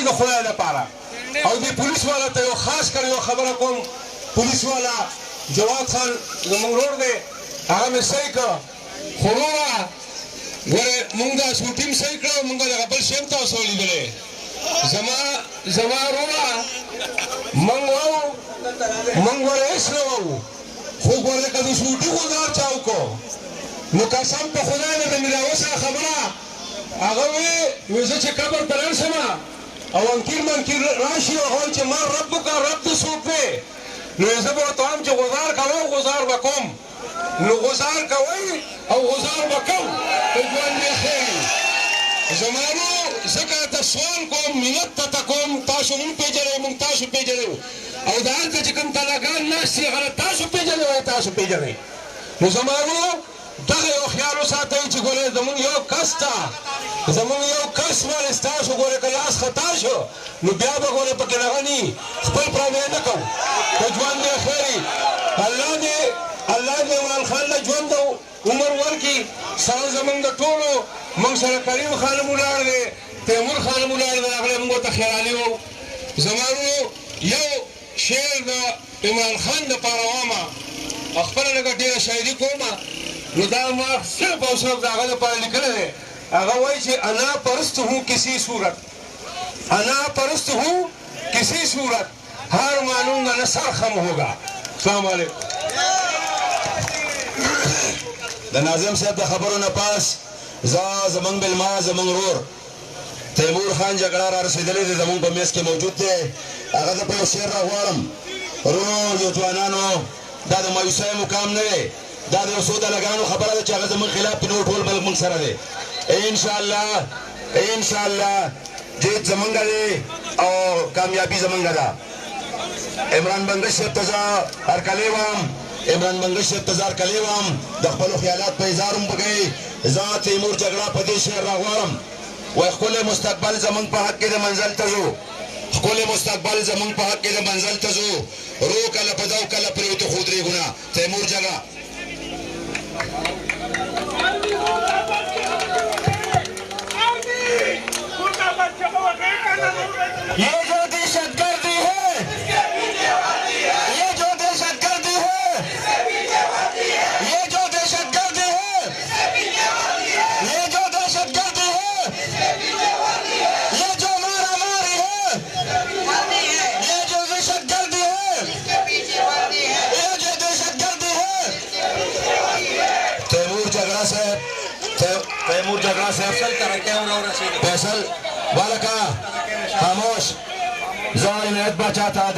د خدای لپاره. او د پولیس والا ته یو خاص کر یو خبره کوم، پولیس والا جواد خان زموږ ورور دی، هغه مې صحیح کړ. خو وروره ګوره مونږ دا شوټینګ صحیح کړه، مونږ دغه بل شی هم تاسو ولیدلی. زما وروره مونږ ګوره هېڅ نه وو، خو ګوره که د شوټینګ ګزار چا وکړو نو قسم په خدای نه د ملاوه سره خبره هغه وی زه چې قبر ته لاړ شم او انکیر منکیر راشي او هغه وایي چې ما ربک رب د څوک دی، نو زه به ورته وایم چې غزار کوم غزار به کوم، نو غزار کوئ او غزار به کوم په ژوند یې ښیي. زمانو ځکه ته سوال کوم، منت ته کوم، تاسو مونږ پېژنئ مونږ تاسو پېژنئ، او دا هلته چې کوم طلاګان ناست دي هغه تاسو پېژنئ وایي تاسو پېژنئ. نو زمانو دغه یو خیال وساتئ چې ګورئ زمونږ یو کس ته زمونږ یو کس باندې ستاسو ګورئ که لاس خطا شو نو بیا به ګورئ پکې دغه ني خپل پرانی نه کوو، په ژوند یې ښیي. الله دې عمران خان له ژوند او عمر ورکړي. سره زمونږ د ټولو موږ سره کریم خان هم ولاړ دی، تیمور خان هم ولاړ دی، هغه موږ ورته خیالي وو. زمانو یو شعر د عمران خان دپاره وامه، خپله لږه ډېره شاعري کومه، نو دا ما صرف او صرف د هغه دپاره لیکلی دی. هغه وایي چې انا پرست ہوں کسی صورت، انا پرست ہوں کسی صورت، ہار مانوں گا نہ سر خم ہوگا. السلام علیکم. د ناظم صاحب د خبرو نه پاس زمونږ بلما زمونږ ورور تیمور خان جګړه را رسېدلی دی، زمونږ په میز کې موجود دی. هغه زه په یو شعر راغواړم. ورونو یو ځوانانو، دا د مایوسۍ مقام نه دی، دا د یو څو دلګانو خبره ده چې هغه زمونږ خلاف دی، نور ټول ملک موږ سره دی. انشاءالله جیت زمونږ دی او کامیابي زمونږ ده. عمران بنګش صاحب ته زه هرکلی وایم، عمران بنګش صاحب ته زه هرکلی وایم، د خپلو خیالات په اظهار هم وکړئ. زه تیمور جګړه په دې شعر راغواړم، وایي ښکلی مستقبل زمونږ په حق کې د منزل ته ځو، ښکلی مستقبل زمونږ په حق کې د منزل ته ځو، رو کله په دو کله پرېوتو خو درېږو نه. تیمور جګړه ये जो दहशतगर्दी है, ये जो दहशतगर्दी है, ये जो दहशतगर्दी है, ये जो दहशतगर्दी है, ये जो मारामारी है, ये जो दहशतगर्दी है, ये जो दहशतगर्दी है. تیمور جګړه صاحب فیصل بالکا خاموش زه عنایت باچا ته